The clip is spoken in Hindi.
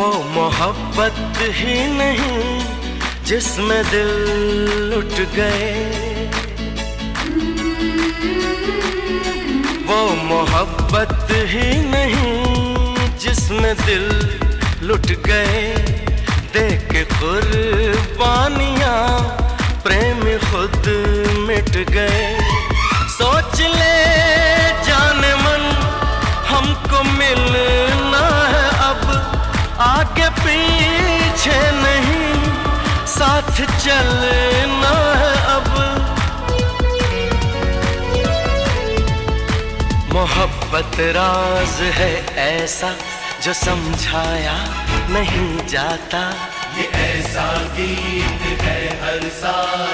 वो मोहब्बत ही नहीं जिसमें दिल लुट गए, वो मोहब्बत ही नहीं जिसमें दिल लुट गए। देख के कुर्बानियां प्रेमी खुद मिट गए। सोच ले जाने मन हमको मिलना है अब, आगे पीछे नहीं साथ चलना है अब। मोहब्बत राज है ऐसा जो समझाया नहीं जाता, ये ऐसा गीत है हर साल